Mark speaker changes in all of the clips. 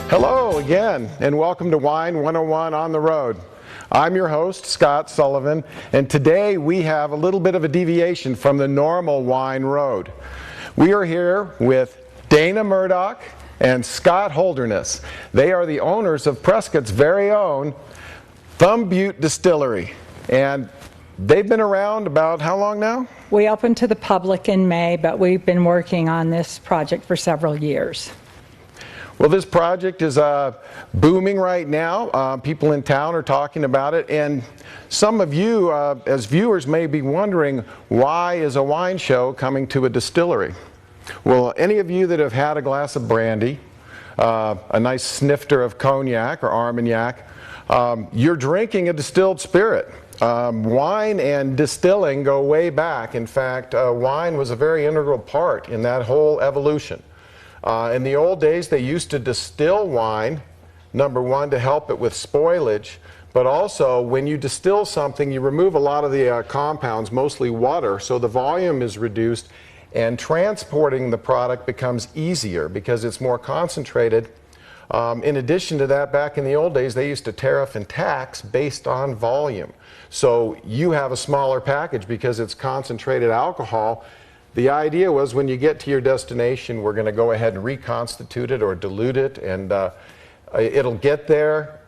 Speaker 1: Hello again, and welcome to Wine 101 on the Road. I'm your host, Scott Sullivan, and today we have a little bit of a deviation from the normal wine road. We are here with Dana Murdoch and Scott Holderness. They are the owners of Prescott's very own Butte Distillery, and they've been around about how long now?
Speaker 2: We opened to the public in May, but we've been working on this project for several years.
Speaker 1: Well, this project is booming right now. People in town are talking about it, and some of you as viewers may be wondering, why is a wine show coming to a distillery? Well, any of you that have had a glass of brandy, a nice snifter of cognac or Armagnac, you're drinking a distilled spirit. Wine and distilling go way back. In fact, wine was a very integral part in that whole evolution. In the old days, they used to distill wine, number one, to help it with spoilage, but also when you distill something, you remove a lot of the compounds, mostly water, so the volume is reduced, and transporting the product becomes easier because it's more concentrated. In addition to that, back in the old days, they used to tariff and tax based on volume. So you have a smaller package because it's concentrated alcohol. The idea was when you get to your destination, we're going to go ahead and reconstitute it or dilute it, and it'll get there.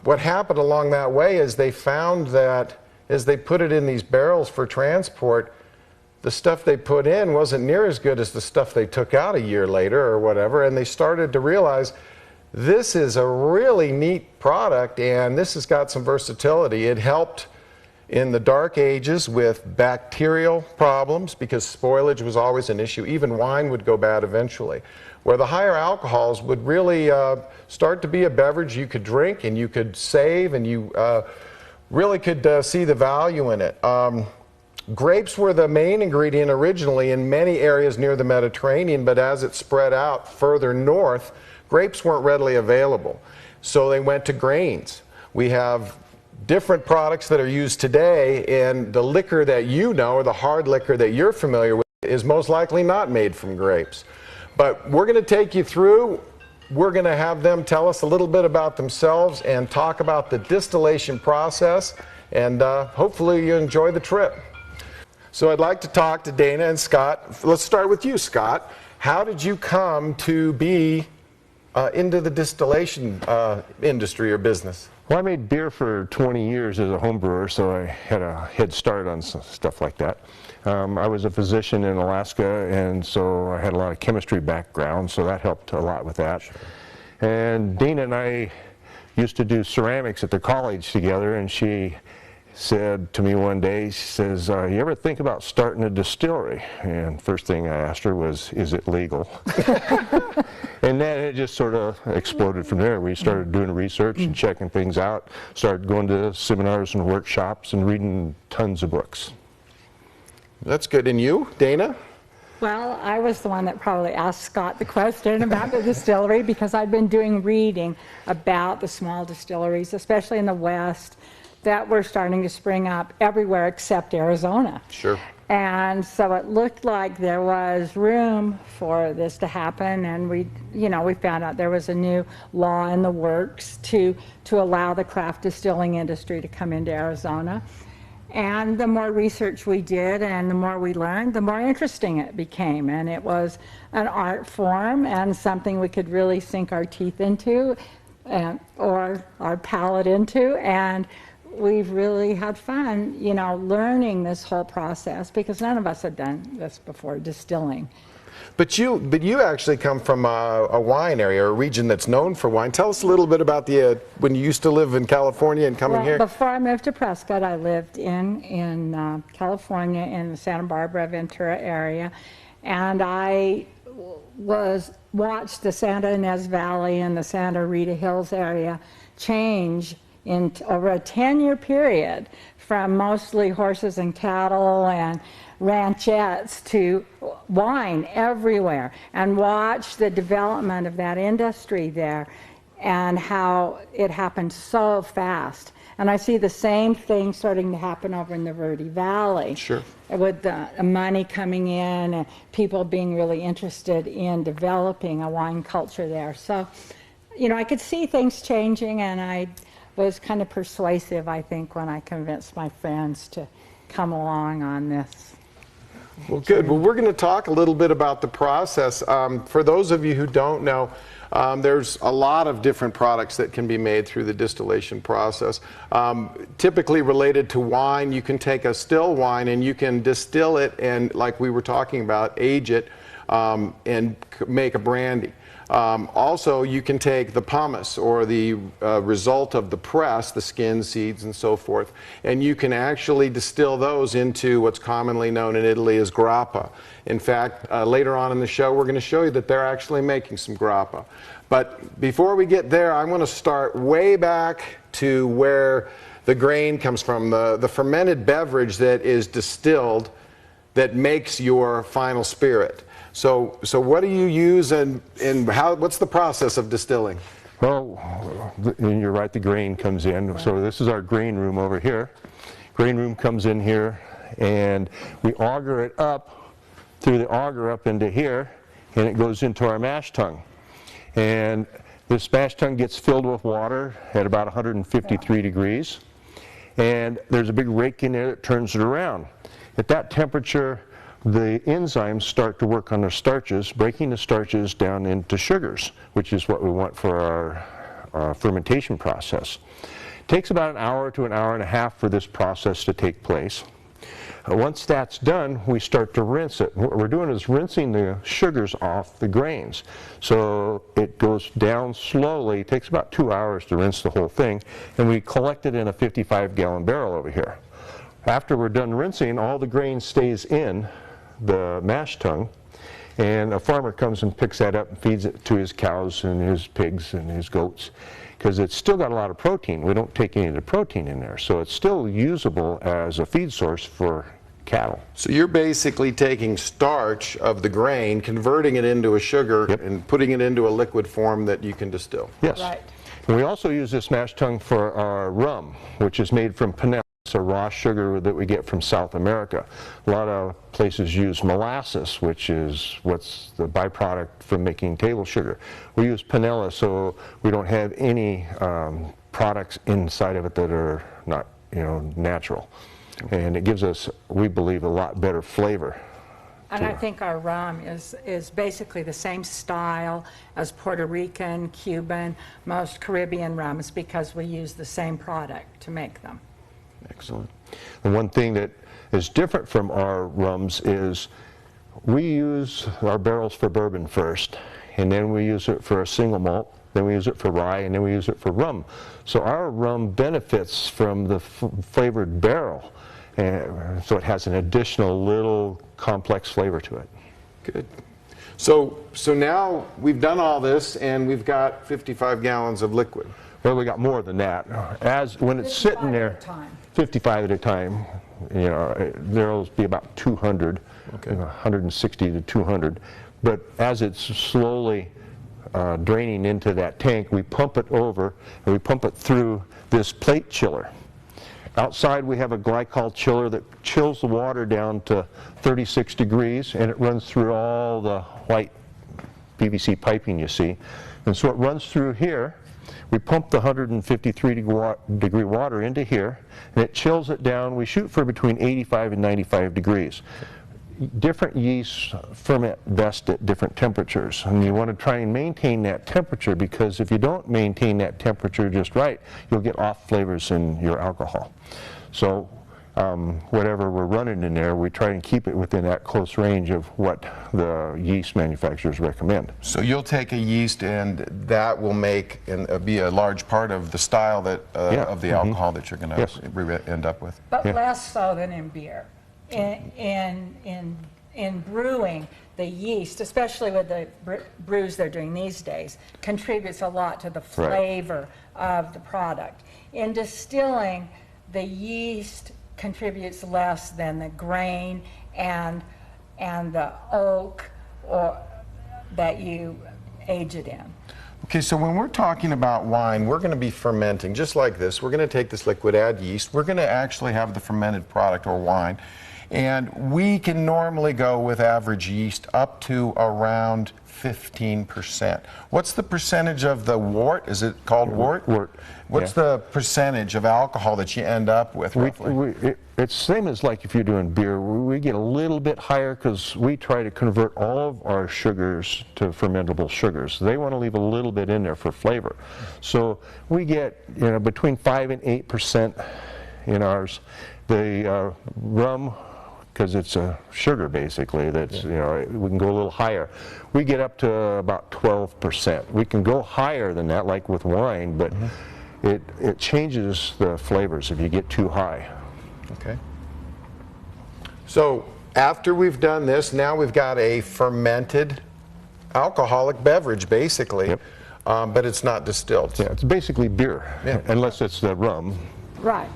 Speaker 1: What happened along that way is they found that as they put it in these barrels for transport, the stuff they put in wasn't near as good as the stuff they took out a year later or whatever, and they started to realize this is a really neat product and this has got some versatility. It helped in the dark ages with bacterial problems because spoilage was always an issue. Even wine would go bad eventually. Where the higher alcohols would really start to be a beverage you could drink and you could save, and you really could see the value in it. Grapes were the main ingredient originally in many areas near the Mediterranean, but as it spread out further north, grapes weren't readily available. So they went to grains. We have different products that are used today, and the liquor that you know, or the hard liquor that you're familiar with, is most likely not made from grapes. But we're going to take you through. We're going to have them tell us a little bit about themselves and talk about the distillation process, and hopefully you enjoy the trip. So I'd like to talk to Dana and Scott. Let's start with you, Scott. How did you come to be into the distillation industry or business?
Speaker 3: Well, I made beer for 20 years as a home brewer, so I had a head start on stuff like that. I was a physician in Alaska, and so I had a lot of chemistry background, so that helped a lot with that. Sure. And Dana and I used to do ceramics at the college together, and she said to me one day, she says, you ever think about starting a distillery? And first thing I asked her was, is it legal? And then it just sort of exploded from there. We started doing research and checking things out, started going to seminars and workshops and reading tons of books.
Speaker 1: That's good. And you, Dana?
Speaker 2: Well, I was the one that probably asked Scott the question about the distillery because I'd been doing reading about the small distilleries, especially in the West, that were starting to spring up everywhere except Arizona.
Speaker 1: Sure.
Speaker 2: And so it looked like there was room for this to happen, and we found out there was a new law in the works to allow the craft distilling industry to come into Arizona. And the more research we did and the more we learned, the more interesting it became. And it was an art form and something we could really sink our teeth into or our palate into. And we've really had fun, learning this whole process because none of us had done this before, distilling.
Speaker 1: But you actually come from a wine area, or a region that's known for wine. Tell us a little bit about when you used to live in California and coming here.
Speaker 2: Before I moved to Prescott, I lived in California in the Santa Barbara, Ventura area, and I watched the Santa Ynez Valley and the Santa Rita Hills area change in over a 10-year period from mostly horses and cattle and ranchettes to wine everywhere, and watch the development of that industry there and how it happened so fast. And I see the same thing starting to happen over in the Verde Valley.
Speaker 1: Sure.
Speaker 2: With the money coming in and people being really interested in developing a wine culture there. So you know, I could see things changing, and I was kind of persuasive, I think, when I convinced my friends to come along on this.
Speaker 1: Well, good. Well, we're going to talk a little bit about the process. For those of you who don't know, there's a lot of different products that can be made through the distillation process. Typically related to wine, you can take a still wine and you can distill it and, like we were talking about, age it and make a brandy. Also, you can take the pomace, or the result of the press, the skin, seeds, and so forth, and you can actually distill those into what's commonly known in Italy as grappa. In fact, later on in the show, we're going to show you that they're actually making some grappa. But before we get there, I want to start way back to where the grain comes from, the fermented beverage that is distilled that makes your final spirit. So what do you use, and what's the process of distilling?
Speaker 3: Well, you're right, the grain comes in. So this is our grain room over here. Grain room comes in here, and we auger it up through the auger up into here, and it goes into our mash tun. And this mash tun gets filled with water at about 153 degrees, and there's a big rake in there that turns it around. At that temperature, the enzymes start to work on the starches, breaking the starches down into sugars, which is what we want for our fermentation process. It takes about an hour to an hour and a half for this process to take place. Once that's done, we start to rinse it. What we're doing is rinsing the sugars off the grains. So it goes down slowly. It takes about 2 hours to rinse the whole thing, and we collect it in a 55-gallon barrel over here. After we're done rinsing, all the grain stays in the mash tun, and a farmer comes and picks that up and feeds it to his cows and his pigs and his goats, because it's still got a lot of protein. We don't take any of the protein in there, so it's still usable as a feed source for cattle.
Speaker 1: So you're basically taking starch of the grain, converting it into a sugar,
Speaker 3: Yep.
Speaker 1: and putting it into a liquid form that you can distill.
Speaker 3: Yes.
Speaker 2: Right.
Speaker 3: And we also use this mash tun for our rum, which is made from panela. It's a raw sugar that we get from South America. A lot of places use molasses, which is what's the byproduct from making table sugar. We use panela, so we don't have any products inside of it that are not, natural. And it gives us, we believe, a lot better flavor.
Speaker 2: And I think our rum is basically the same style as Puerto Rican, Cuban, most Caribbean rums, because we use the same product to make them.
Speaker 1: Excellent.
Speaker 3: And one thing that is different from our rums is we use our barrels for bourbon first, and then we use it for a single malt, then we use it for rye, and then we use it for rum. So our rum benefits from the flavored barrel, and so it has an additional little complex flavor to it.
Speaker 1: Good. So now we've done all this, and we've got 55 gallons of liquid.
Speaker 3: Well, we got more than that. When it's sitting there, 55 at a time, there'll be about 200,
Speaker 1: Okay.
Speaker 3: 160 to 200. But as it's slowly draining into that tank, we pump it over, and we pump it through this plate chiller. Outside we have a glycol chiller that chills the water down to 36 degrees, and it runs through all the white PVC piping you see. And so it runs through here. We pump the 153 degree water into here, and it chills it down. We shoot for between 85 and 95 degrees. Different yeasts ferment best at different temperatures, and you want to try and maintain that temperature, because if you don't maintain that temperature just right, you'll get off flavors in your alcohol. So whatever we're running in there, we try and keep it within that close range of what the yeast manufacturers recommend.
Speaker 1: So you'll take a yeast, and that will make and be a large part of the style that of the alcohol that you're going to
Speaker 3: Yes.
Speaker 1: end up with.
Speaker 2: But less so than in beer. In brewing, the yeast, especially with the brews they're doing these days, contributes a lot to the flavor of the product. In distilling, the yeast contributes less than the grain and the oak that you age it in.
Speaker 1: Okay, so when we're talking about wine, we're going to be fermenting just like this. We're going to take this liquid, add yeast. We're going to actually have the fermented product or wine. And we can normally go with average yeast up to around 15%. What's the percentage of the wort? Is it called wort?
Speaker 3: Wort.
Speaker 1: What's the percentage of alcohol that you end up with roughly?
Speaker 3: It's same as like if you're doing beer. We get a little bit higher because we try to convert all of our sugars to fermentable sugars. They want to leave a little bit in there for flavor. So we get, you know, between 5 and 8% in ours. The rum, because it's a sugar basically, that's, you know, we can go a little higher. We get up to about 12%. We can go higher than that, like with wine, but it changes the flavors if you get too high.
Speaker 1: Okay. So after we've done this, now we've got a fermented alcoholic beverage basically, but it's not distilled.
Speaker 3: Yeah, it's basically beer, unless it's the rum.
Speaker 2: Right.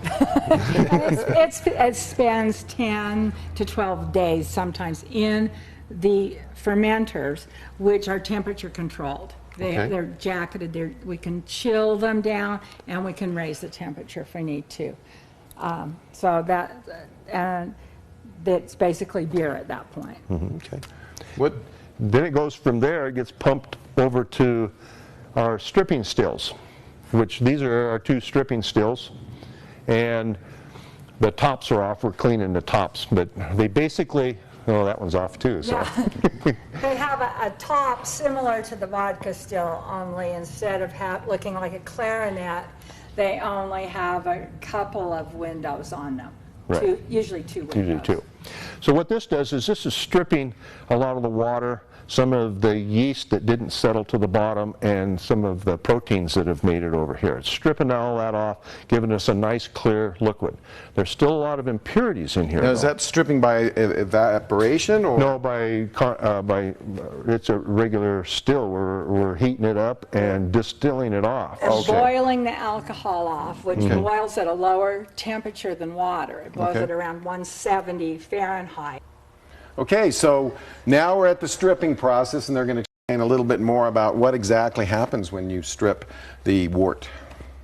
Speaker 2: It spends 10 to 12 days sometimes in the fermenters, which are temperature controlled. They're jacketed. We can chill them down, and we can raise the temperature if we need to. So that's basically beer at that point.
Speaker 1: Okay.
Speaker 3: Then it goes from there. It gets pumped over to our stripping stills, which these are our 2 stripping stills. And the tops are off. We're cleaning the tops, but they basically, oh, that one's off too. So.
Speaker 2: Yeah. They have a top similar to the vodka still, only instead of looking like a clarinet, they only have a couple of windows on them.
Speaker 3: Right.
Speaker 2: Usually 2 windows.
Speaker 3: Usually 2. So what this does is this is stripping a lot of the water, some of the yeast that didn't settle to the bottom, and some of the proteins that have made it over here. It's stripping all that off, giving us a nice clear liquid. There's still a lot of impurities in here.
Speaker 1: Now, is that stripping by evaporation? Or?
Speaker 3: No, it's a regular still. We're heating it up and distilling it off.
Speaker 2: And boiling the alcohol off, which boils at a lower temperature than water. It boils at around 170 Fahrenheit.
Speaker 1: Okay, so now we're at the stripping process, and they're going to explain a little bit more about what exactly happens when you strip the wort.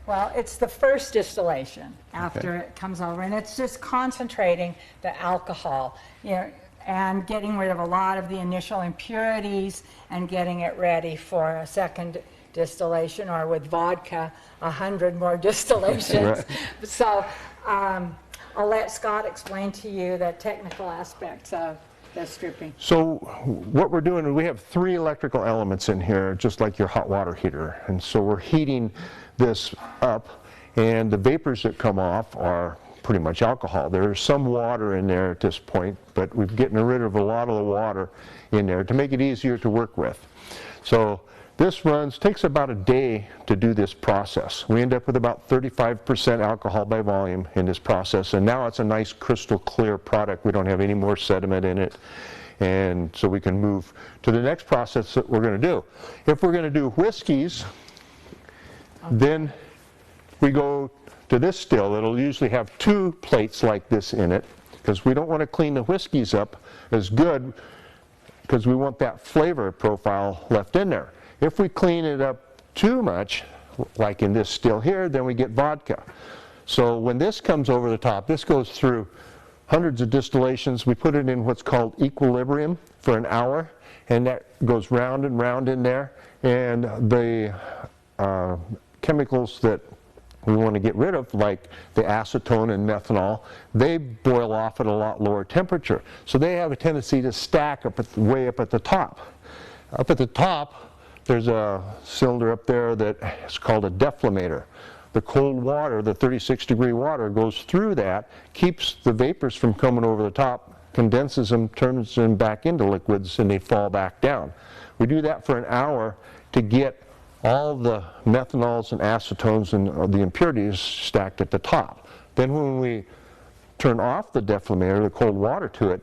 Speaker 2: Well, it's the first distillation after it comes over, and it's just concentrating the alcohol, you know, and getting rid of a lot of the initial impurities and getting it ready for a second distillation, or with vodka, 100 more distillations. So I'll let Scott explain to you the technical aspects of the stripping.
Speaker 3: So what we're doing is we have 3 electrical elements in here, just like your hot water heater. And so we're heating this up, and the vapors that come off are pretty much alcohol. There's some water in there at this point, but we're getting rid of a lot of the water in there to make it easier to work with. So this takes about a day to do this process. We end up with about 35% alcohol by volume in this process, and now it's a nice crystal clear product. We don't have any more sediment in it, and so we can move to the next process that we're going to do. If we're going to do whiskeys, then we go to this still. It'll usually have 2 plates like this in it, because we don't want to clean the whiskeys up as good, because we want that flavor profile left in there. If we clean it up too much, like in this still here, then we get vodka. So when this comes over the top, this goes through hundreds of distillations. We put it in what's called equilibrium for an hour, and that goes round and round in there. And the chemicals that we want to get rid of, like the acetone and methanol, they boil off at a lot lower temperature. So they have a tendency to stack up way up at the top. Up at the top, there's a cylinder up there that is called a deflamator. The cold water, the 36-degree water, goes through that, keeps the vapors from coming over the top, condenses them, turns them back into liquids, and they fall back down. We do that for an hour to get all the methanols and acetones and the impurities stacked at the top. Then when we turn off the deflamator, the cold water to it,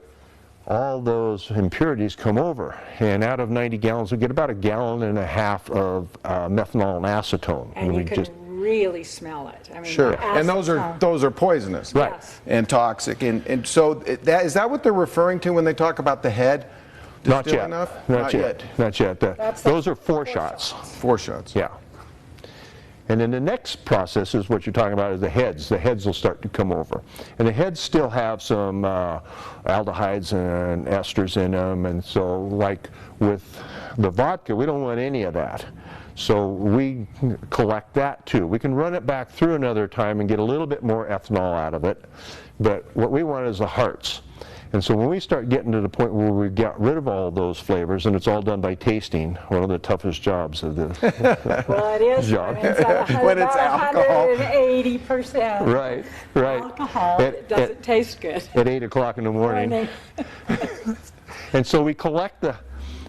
Speaker 3: all those impurities come over, and out of 90 gallons we get about 1.5 gallons of methanol and acetone.
Speaker 2: And you can really smell it. I mean,
Speaker 1: sure, and those are poisonous,
Speaker 3: right?
Speaker 2: Yes.
Speaker 1: And toxic. And so is that what they're referring to when they talk about the head?
Speaker 3: Not yet.
Speaker 1: Enough?
Speaker 3: Not yet. Not yet. Those are 4 shots.
Speaker 1: 4 shots.
Speaker 3: Yeah. And then the next process is what you're talking about, is the heads. The heads will start to come over. And the heads still have some aldehydes and esters in them, and so like with the vodka, we don't want any of that. So we collect that too. We can run it back through another time and get a little bit more ethanol out of it, but what we want is the hearts. And so when we start getting to the point where we got rid of all those flavors, and it's all done by tasting, one of the toughest jobs of this
Speaker 2: Well, it is
Speaker 3: job.
Speaker 2: when it's
Speaker 1: alcohol.
Speaker 2: 180%.
Speaker 3: Right.
Speaker 2: Alcohol, it doesn't taste good.
Speaker 3: At 8 o'clock in the morning. And so we collect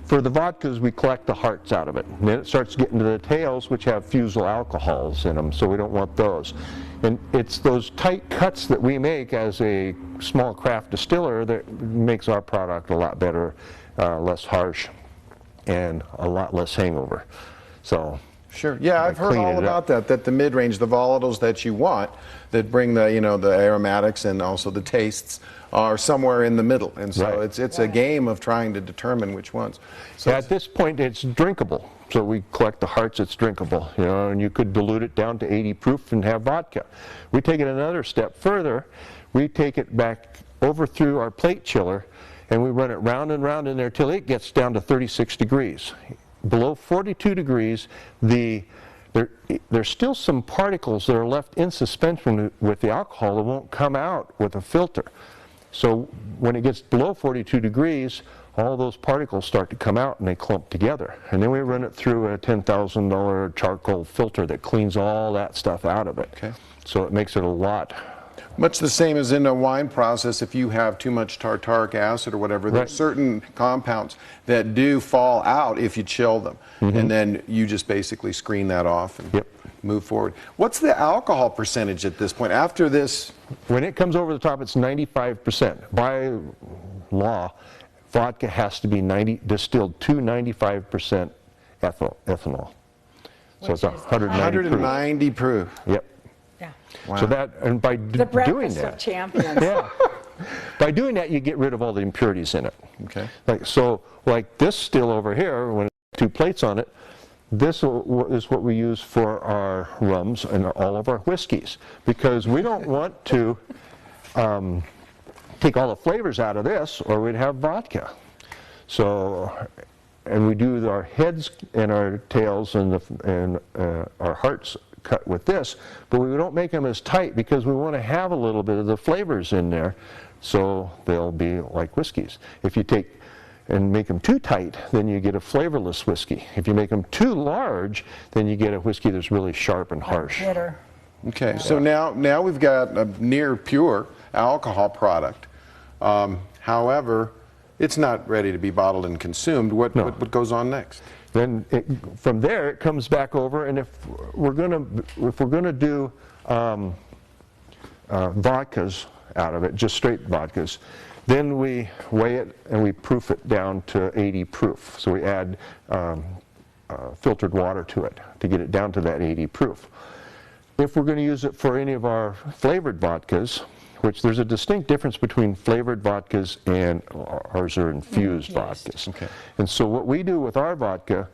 Speaker 3: for the vodkas, we collect the hearts out of it. And then it starts getting to the tails, which have fusel alcohols in them, so we don't want those. And it's those tight cuts that we make as a small craft distiller that makes our product a lot better, less harsh, and a lot less hangover. So.
Speaker 1: Sure. Yeah, I've heard all about that the mid-range, the volatiles that you want, that bring the, the aromatics and also the tastes, are somewhere in the middle. And so it's a game of trying to determine which ones. So
Speaker 3: at this point, it's drinkable. So we collect the hearts, it's drinkable, and you could dilute it down to 80 proof and have vodka. We take it another step further. We take it back over through our plate chiller, and we run it round and round in there till it gets down to 36 degrees. Below 42 degrees, there's still some particles that are left in suspension with the alcohol that won't come out with a filter. So when it gets below 42 degrees, all those particles start to come out and they clump together. And then we run it through a $10,000 charcoal filter that cleans all that stuff out of it.
Speaker 1: Okay.
Speaker 3: So it makes it a lot.
Speaker 1: much the same as in a wine process. If you have too much tartaric acid or whatever, there are certain compounds that do fall out if you chill them. And then you just basically screen that off and move forward. What's the alcohol percentage at this point? After this?
Speaker 3: When it comes over the top, it's 95%. By law, vodka has to be distilled to 95% ethanol. So it's
Speaker 1: 190 proof.
Speaker 3: Yep.
Speaker 2: Yeah.
Speaker 1: Wow.
Speaker 3: So that, and by
Speaker 2: The
Speaker 3: doing
Speaker 2: breakfast
Speaker 3: that,
Speaker 2: of champions.
Speaker 3: by doing that, you get rid of all the impurities in it.
Speaker 1: Okay.
Speaker 3: Like this still over here, when it's 2 plates on it, this is what we use for our rums and all of our whiskeys, because we don't want to take all the flavors out of this, or we'd have vodka. So, and we do our heads and our tails and our hearts cut with this, but we don't make them as tight because we want to have a little bit of the flavors in there, so they'll be like whiskeys. If you take and make them too tight, then you get a flavorless whiskey. If you make them too large, then you get a whiskey that's really sharp and harsh.
Speaker 2: Bitter.
Speaker 1: Okay, so now we've got a near pure alcohol product. However, it's not ready to be bottled and consumed. What goes on next?
Speaker 3: Then from there it comes back over, and if we're gonna do vodkas out of it, just straight vodkas, then we weigh it and we proof it down to 80 proof. So we add filtered water to it to get it down to that 80 proof. If we're going to use it for any of our flavored vodkas, which there's a distinct difference between flavored vodkas and ours are infused vodkas. Okay. And so what we do with our vodka,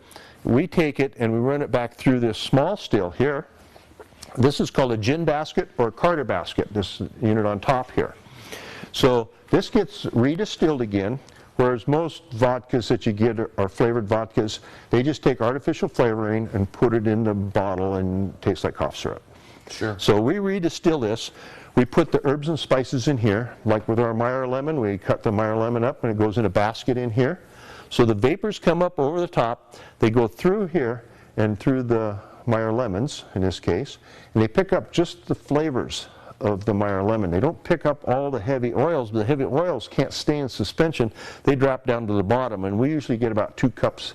Speaker 3: we take it and we run it back through this small still here. This is called a gin basket or a Carter basket, this unit on top here. So this gets redistilled again, whereas most vodkas that you get are flavored vodkas. They just take artificial flavoring and put it in the bottle and it tastes like cough syrup.
Speaker 1: Sure.
Speaker 3: So we redistill this. We put the herbs and spices in here, like with our Meyer lemon. We cut the Meyer lemon up and it goes in a basket in here. So the vapors come up over the top. They go through here and through the Meyer lemons, in this case, and they pick up just the flavors of the Meyer lemon. They don't pick up all the heavy oils, but the heavy oils can't stay in suspension. They drop down to the bottom, and we usually get about 2 cups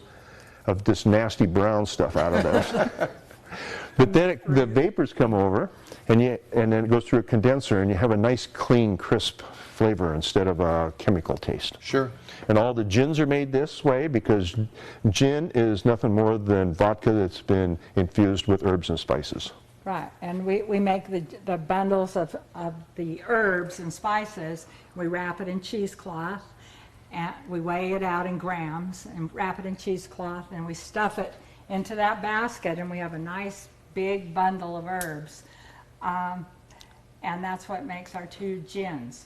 Speaker 3: of this nasty brown stuff out of those. But then the vapors come over, and then it goes through a condenser, and you have a nice, clean, crisp flavor instead of a chemical taste.
Speaker 1: Sure.
Speaker 3: And all the gins are made this way because gin is nothing more than vodka that's been infused with herbs and spices.
Speaker 2: Right, and we make the bundles of the herbs and spices. We wrap it in cheesecloth, and we weigh it out in grams and wrap it in cheesecloth, and we stuff it into that basket, and we have a nice big bundle of herbs. And that's what makes our 2 gins.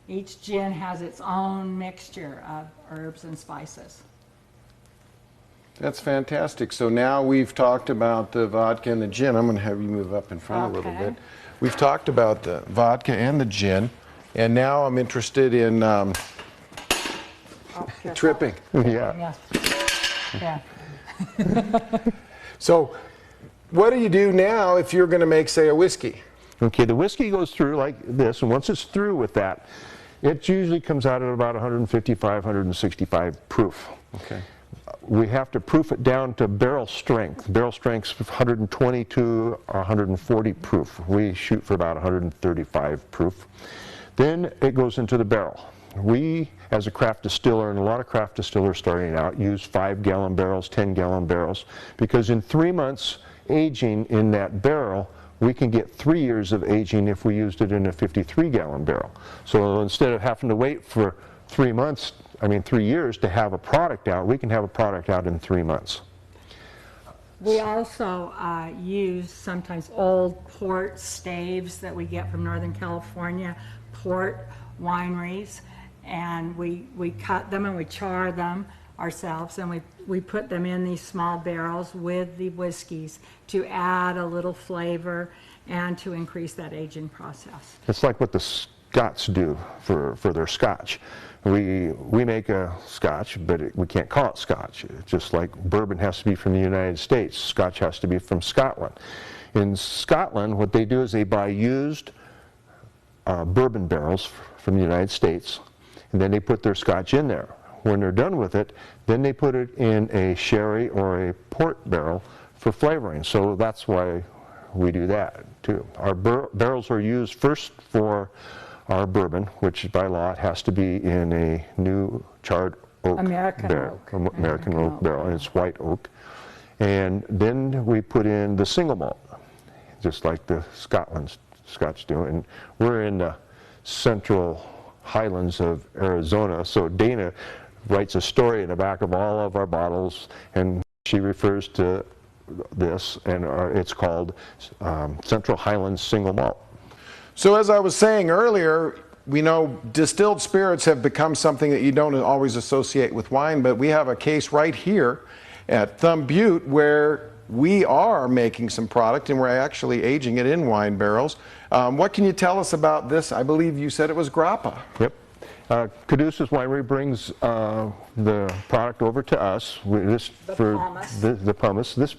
Speaker 2: Each gin has its own mixture of herbs and spices.
Speaker 1: That's fantastic. So now we've talked about the vodka and the gin. I'm going to have you move up in front a little
Speaker 2: Okay.
Speaker 1: bit. We've talked about the vodka and the gin, and now I'm interested in
Speaker 2: Oh, careful.
Speaker 1: tripping.
Speaker 3: Yeah.
Speaker 2: Yeah. Yeah.
Speaker 1: So what do you do now if you're going to make, say, a whiskey?
Speaker 3: Okay, the whiskey goes through like this, and once it's through with that, it usually comes out at about 155, 165 proof.
Speaker 1: Okay.
Speaker 3: We have to proof it down to barrel strength. Barrel strength's 120 to 140 proof. We shoot for about 135 proof. Then it goes into the barrel. We, as a craft distiller, and a lot of craft distillers starting out, use 5-gallon barrels, 10-gallon barrels, because in 3 months aging in that barrel, we can get 3 years of aging if we used it in a 53-gallon barrel. So instead of having to wait for 3 years to have a product out, we can have a product out in 3 months.
Speaker 2: We also use sometimes old port staves that we get from Northern California, port wineries, and we cut them and we char them ourselves, and we put them in these small barrels with the whiskeys to add a little flavor and to increase that aging process.
Speaker 3: It's like what the Scots do for their scotch. We make a scotch, but we can't call it scotch. It's just like bourbon has to be from the United States, scotch has to be from Scotland. In Scotland, what they do is they buy used bourbon barrels from the United States, and then they put their scotch in there. When they're done with it, then they put it in a sherry or a port barrel for flavoring. So that's why we do that too. Our barrels are used first for our bourbon, which by law it has to be in a new charred oak
Speaker 2: American
Speaker 3: barrel,
Speaker 2: oak.
Speaker 3: American oak barrel, and it's white oak. And then we put in the single malt, just like the Scotch do. And we're in the central highlands of Arizona, so Dana writes a story in the back of all of our bottles, and she refers to this, and it's called Central Highlands Single Malt.
Speaker 1: So as I was saying earlier, we know distilled spirits have become something that you don't always associate with wine, but we have a case right here at Thumb Butte where we are making some product and we're actually aging it in wine barrels. What can you tell us about this? I believe you said it was grappa.
Speaker 3: Yep. Caduceus Winery brings the product over to us. The pumice. This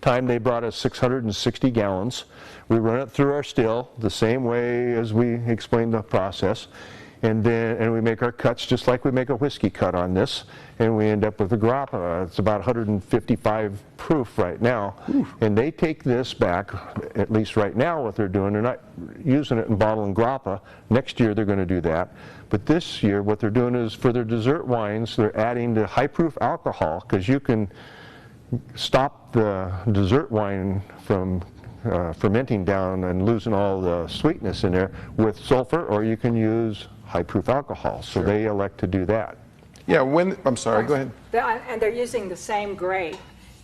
Speaker 3: time they brought us 660 gallons. We run it through our still the same way as we explained the process, and we make our cuts just like we make a whiskey cut on this, and we end up with a grappa. It's about 155 proof right now. Ooh. And they take this back, at least right now what they're doing, they're not using it in bottle and grappa. Next year they're going to do that. But this year what they're doing is for their dessert wines, they're adding the high proof alcohol, because you can stop the dessert wine from fermenting down and losing all the sweetness in there with sulfur, or you can use high proof alcohol. So they elect to do that.
Speaker 1: Yeah, I'm sorry, go ahead.
Speaker 2: And they're using the same grape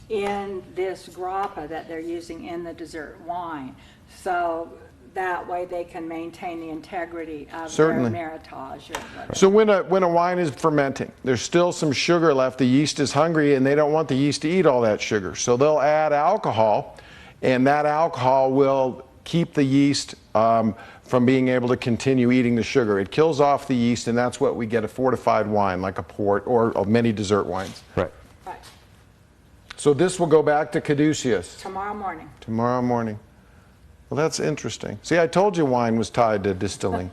Speaker 2: in this grappa that they're using in the dessert wine. So that way they can maintain the integrity of their meritage. Or whatever.
Speaker 1: So when a wine is fermenting, there's still some sugar left. The yeast is hungry and they don't want the yeast to eat all that sugar. So they'll add alcohol, and that alcohol will keep the yeast from being able to continue eating the sugar. It kills off the yeast, and that's what we get a fortified wine, like a port or many dessert wines.
Speaker 3: Right.
Speaker 2: Right.
Speaker 1: So this will go back to Caduceus.
Speaker 2: Tomorrow morning.
Speaker 1: Tomorrow morning. Well, that's interesting. See, I told you wine was tied to distilling.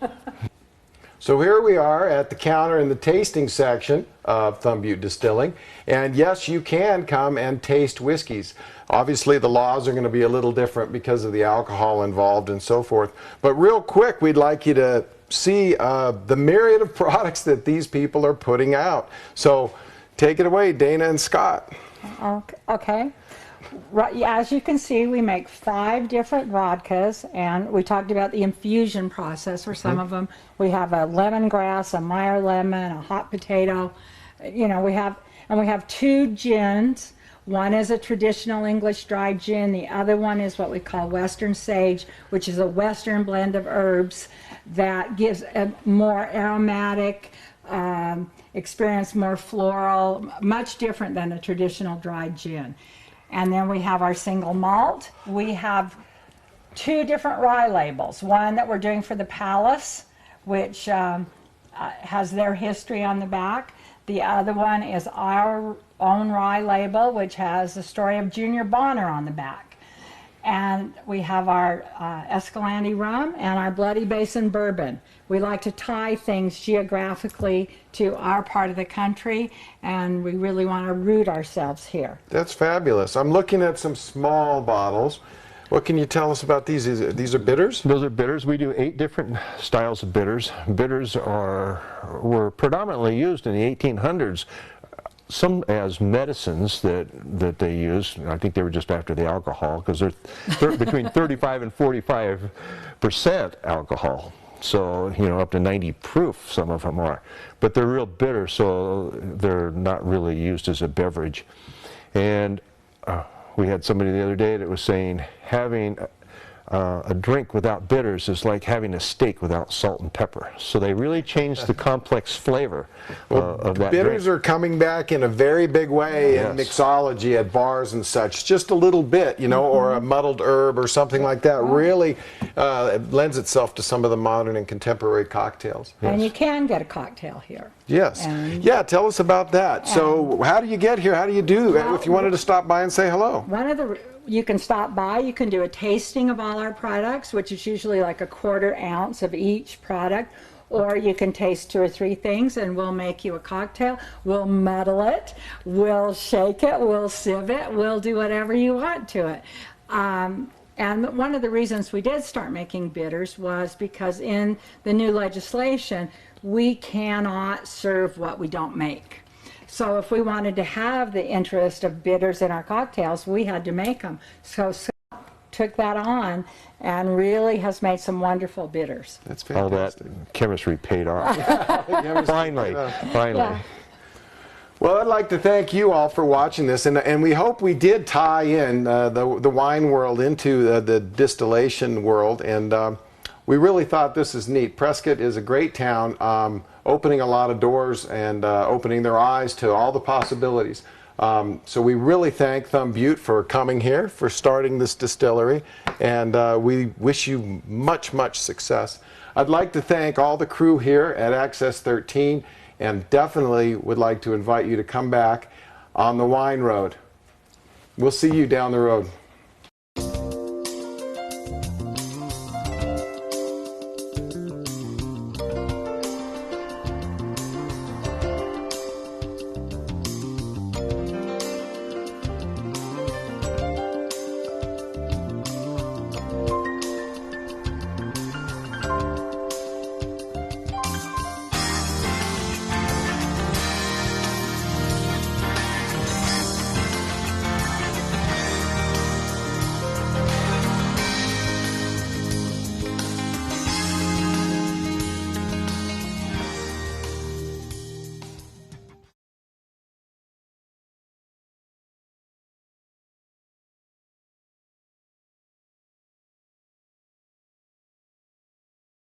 Speaker 1: So here we are at the counter in the tasting section of Thumb Butte Distilling. And yes, you can come and taste whiskeys. Obviously, the laws are going to be a little different because of the alcohol involved and so forth. But real quick, we'd like you to see the myriad of products that these people are putting out. So take it away, Dana and Scott.
Speaker 2: Okay. Right, as you can see, we make 5 different vodkas, and we talked about the infusion process for some of them. We have a lemongrass, a Meyer lemon, a hot potato. You know, we have 2 gins, One is a traditional English dry gin. The other one is what we call Western Sage, which is a Western blend of herbs that gives a more aromatic experience, more floral, much different than a traditional dry gin. And then we have our single malt. We have two different rye labels. One that we're doing for the Palace, which has their history on the back. The other one is our own rye label, which has the story of Junior Bonner on the back. And we have our Escalante rum and our Bloody Basin bourbon. We like to tie things geographically to our part of the country, and we really want to root ourselves here.
Speaker 1: That's fabulous. I'm looking at some small bottles. What can you tell us about these? These are bitters?
Speaker 3: Those are bitters. We do 8 different styles of bitters. Bitters were predominantly used in the 1800s, some as medicines that they used. I think they were just after the alcohol, because they're between 35 and 45% alcohol. So, you know, up to 90 proof, some of them are. But they're real bitter, so they're not really used as a beverage. And we had somebody the other day that was saying having a drink without bitters is like having a steak without salt and pepper. So they really changed the complex flavor of that
Speaker 1: bitters
Speaker 3: drink.
Speaker 1: are coming back in a very big way in mixology at bars and such. Just a little bit, you know, or a muddled herb or something like that really lends itself to some of the modern and contemporary cocktails.
Speaker 2: And you can get a cocktail here.
Speaker 1: Yes. Yeah, tell us about that. So how do you get here? How do you do if you wanted to stop by and say hello?
Speaker 2: You can stop by, you can do a tasting of all our products, which is usually like a 1/4 ounce of each product, or you can taste 2 or 3 things and we'll make you a cocktail. We'll muddle it, we'll shake it, we'll sieve it, we'll do whatever you want to it. And one of the reasons we did start making bitters was because in the new legislation, we cannot serve what we don't make. So if we wanted to have the interest of bitters in our cocktails, we had to make them. So Scott took that on and really has made some wonderful bitters.
Speaker 1: That's fantastic.
Speaker 3: All that chemistry paid off. Finally.
Speaker 2: Yeah.
Speaker 1: Well, I'd like to thank you all for watching this, and we hope we did tie in the wine world into the distillation world, and we really thought this is neat. Prescott is a great town, opening a lot of doors and opening their eyes to all the possibilities. So we really thank Thumb Butte for coming here, for starting this distillery, and we wish you much, much success. I'd like to thank all the crew here at Access 13, and definitely would like to invite you to come back on the wine road. We'll see you down the road.